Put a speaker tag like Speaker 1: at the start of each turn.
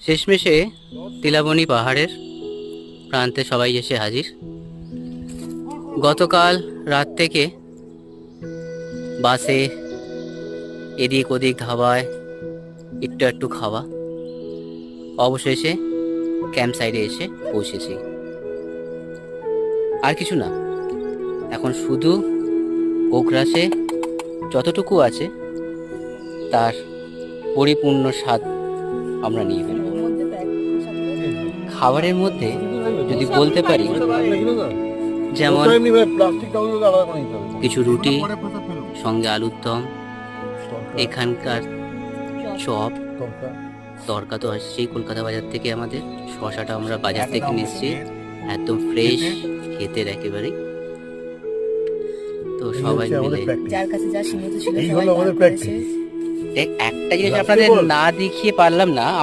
Speaker 1: শেষমেশে তিলাবনী পাহাড়ের প্রান্তে সবাই এসে হাজির। গতকাল রাত থেকে বাসে এদিক ওদিক ধাবায় একটু একটু খাওয়া, অবশেষে ক্যাম্প সাইডে এসে পৌঁছেছি। আর কিছু না, এখন শুধু গোগ্রাসে যতটুকু আছে তার পরিপূর্ণ স্বাদ আমরা নিয়ে ফেলব। খাবারের মধ্যে যদি বলতে পারি, যেমন কিছু রুটি, সঙ্গে আলুর দম, এখানকার চপ, তরকা তো আসছেই কলকাতা বাজার থেকে। আমাদের শশাটা আমরা বাজার থেকে নিচ্ছি, একদম ফ্রেশ, খেতে একেবারে। তো সবাই মিলে
Speaker 2: যার কাছে যা সীমিত ছিল
Speaker 3: এই হলো আমাদের প্র্যাকটিস।
Speaker 1: একটা জিনিস আপনাদের না দেখিয়ে পারলাম না,